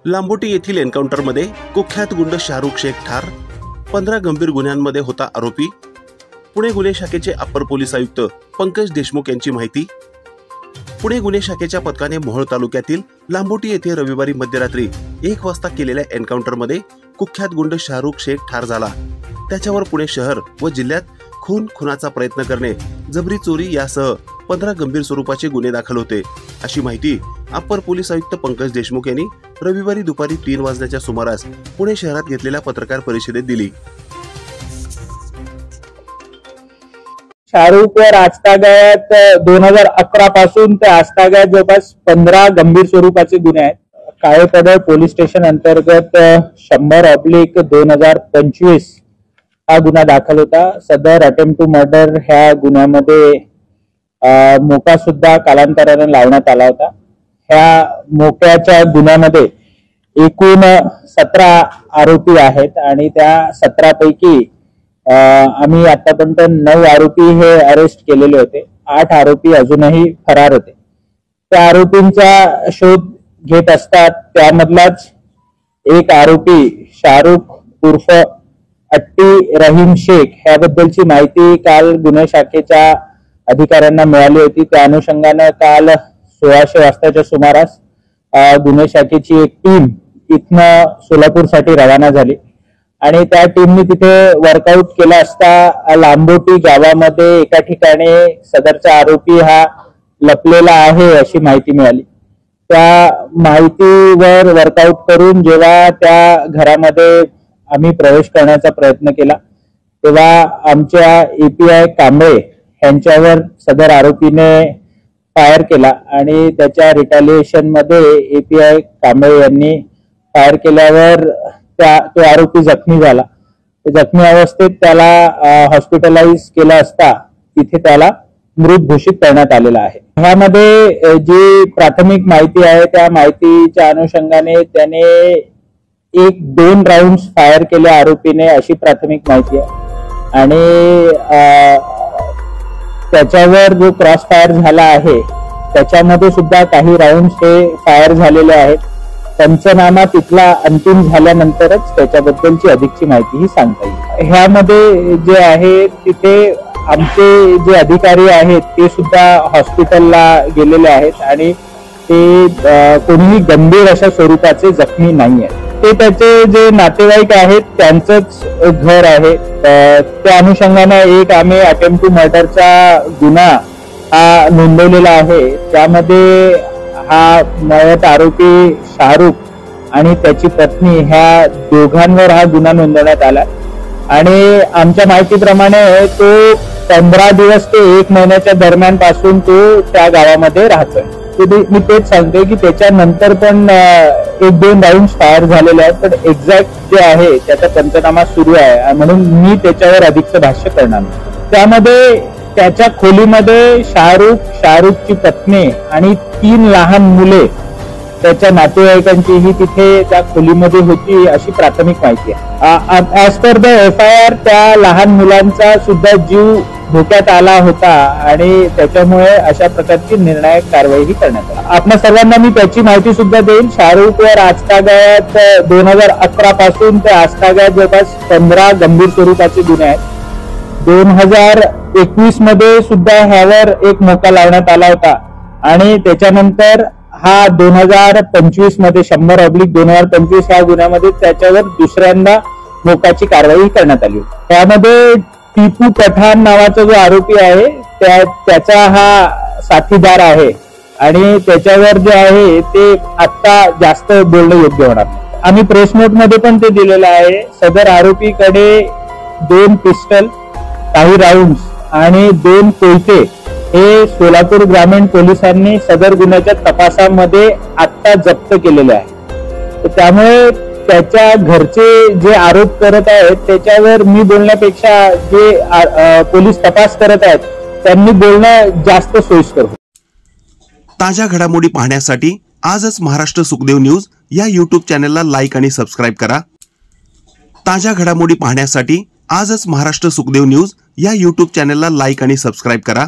लांबोटी येथील एन्काउंटरमध्ये कुख्यात गुंड शाहरुख शेख ठार, 15 गंभीर गुन्ह्यांमध्ये होता आरोपी। पुणे गुन्हे शाखेचे अप्पर पोलीस आयुक्त पंकज देशमुख यांची माहिती। पुणे गुन्हे शाखेच्या पथकाने मोहोळ तालुक्यातील लांबोटी येथे रविवारी मध्यरात्री 1 वाजता केलेल्या एन्काउंटरमध्ये कुख्यात गुंड शाहरुख शेख ठार झाला। त्याच्यावर पुणे शहर व जिल्ह्यात खुनाचा प्रयत्न करणे, जबरी चोरी यासह 15 गंभीर स्वरूपाचे गुन्हे दाखल होते, अशी माहिती अप्पर पोलीस आयुक्त पंकज देशमुख यांनी रविवारी दुपारी 3 वाजण्याच्या सुमारास पुणे शहरात घेतलेल्या पत्रकार परिषदेत दिली। शाहरुखवर आजतागायत 2011 पासून ते आजतागायत जवळपास 15 गंभीर स्वरूपाचे गुन्हे आहेत। काळेपदर पोलीस स्टेशन अंतर्गत 100/2025 हा गुन्हा दाखल होता। सदर अटेम्प्ट टू मर्डर ह्या गुन्ह्यामध्ये मोका सुद्धा कालांतराने लावण्यात आला होता। ह्या मोक्याच्या गुन्ह्यामध्ये एकूण 17 आरोपी आहेत आणि त्या 17 पैकी आम्ही आतापर्यंत 9 आरोपी हे अरेस्ट केलेले होते। 8 आरोपी अजूनही फरार होते। त्या आरोपींचा शोध घेत असतात त्यामधलाच एक आरोपी शाहरुख उर्फ अट्टी रहीम शेख ह्याबद्दलची माहिती काल गुन्हे शाखेच्या अधिकाऱ्यांना मिळाली होती। त्या अनुषंगाने काल 1600 वाजताच्या सुमारास गुन्हे शाखेची एक टीम इथनं सोलापूरसाठी रवाना झाली आणि त्या टीमने तिथे वर्कआउट केला असता लांबोटी गावामध्ये एका ठिकाणी सदरचा आरोपी हा लपलेला आहे अशी माहिती मिळाली। त्या माहितीवर वर्कआउट करून जेव्हा त्या घरामध्ये आम्ही प्रवेश करण्याचा प्रयत्न केला तेव्हा आमच्या API कांबळे यांच्यावर सदर आरोपीने फायर केला आणि त्याच्या रिटॅलिएशन मध्ये API कांबळे यांनी फायर केल्यावर तो आरोपी जखमी झाला। जखमी अवस्थेत त्याला हॉस्पिटलाइज केलं असता तिथे त्याला मृत घोषित करण्यात आलेला आहे। ह्यामध्ये जी प्राथमिक माहिती आहे त्या माहितीच्या अनुषंगाने त्याने 1-2 राऊंड फायर केले आरोपीने अशी प्राथमिक माहिती आहे आणि त्याच्यावर जो क्रॉस फायर झाला आहे त्याच्यामध्ये सुद्धा काही राऊंड हे फायर झालेले आहेत। पंचनामा तिथला अंतिम झाल्यानंतरच त्याच्याबद्दलची अधिकची माहिती ही सांगता येईल। ह्यामध्ये जे आहे तिथे आमचे जे अधिकारी आहेत ते सुद्धा हॉस्पिटलला गेलेले आहेत आणि ते कोणीही गंभीर अशा स्वरूपाचे जखमी नाही आहेत। ते त्याचे जे नातेवाईक आहेत त्यांचंच घर आहे। त्या अनुषंगाने एक आम्ही अटेम्प्ट टू मर्डरचा गुन्हा हा नोंदवलेला आहे। त्यामध्ये हा मयत आरोपी शाहरुख आणि त्याची पत्नी ह्या दोघांवर हा गुन्हा नोंदवण्यात आला आणि आमच्या माहितीप्रमाणे तो 15 दिवस ते 1 महिन्याच्या दरम्यान पासून तो त्या गावामध्ये राहतोय। मी तेच सांगते की त्याच्यानंतर पण 1-2 राऊंड फायर झालेले आहेत, पण एक्झॅक्ट जे आहे त्याचा पंचनामा सुरू आहे म्हणून मी त्याच्यावर अधिकचं भाष्य करणार नाही। त्यामध्ये त्याच्या खोलीमध्ये शाहरुखची पत्नी आणि 3 लहान मुले त्याच्या नातेवाईकांचीही तिथे त्या खोलीमध्ये होती अशी प्राथमिक माहिती आहे। ऍज पर द FIR त्या लहान मुलांचा सुद्धा जीव धोक्यात आला होता आणि त्याच्यामुळे अशा प्रकारची निर्णायक कारवाई करण्यात आली। आपल्या सर्वांना मी त्याची माहिती सुद्धा देईन। शाहरुखवर आजतागायत 2011 पासून ते आजतागायत जवळपास 15 गंभीर स्वरूपाचे गुन्हे आहेत। 2021 मध्ये सुद्धा ह्यावर एक मोका लावण्यात आला होता आणि त्याच्यानंतर हा 2025 मध्ये 100/2025 ह्या गुन्ह्यामध्ये त्याच्यावर दुसऱ्यांदा मोकाची कारवाई करण्यात आली होती। त्यामध्ये टिपू पठाण नावाचा जो आरोपी आहे त्याचा हा साथीदार आहे आणि त्याच्यावर जे आहे ते आता जास्त बोलणं योग्य होणार नाही। आम्ही प्रेस नोट मध्ये पण ते दिलेलं आहे। सदर आरोपीकडे 2 पिस्टल, काही राऊंड्स आणि 2 कोयते हे सोलापूर ग्रामीण पोलिसांनी सदर गुन्ह्याच्या तपासामध्ये आता जप्त केलेले आहे। तर त्यामुळे त्याच्या घरचे जे आरोप करत आहेत त्याच्यावर मी बोलण्यापेक्षा जे पोलीस तपास करत आहेत त्यांनी बोलणं जास्त सोयीस्कर होईल। ताज्या घडामोडी पाहण्यासाठी आजच महाराष्ट्र सुखदेव न्यूज या YouTube चॅनलला लाईक आणि सबस्क्राईब करा। ताज्या घडामोडी पाहण्यासाठी आजच महाराष्ट्र सुखदेव न्यूज या YouTube चॅनलला लाईक आणि सबस्क्राईब करा।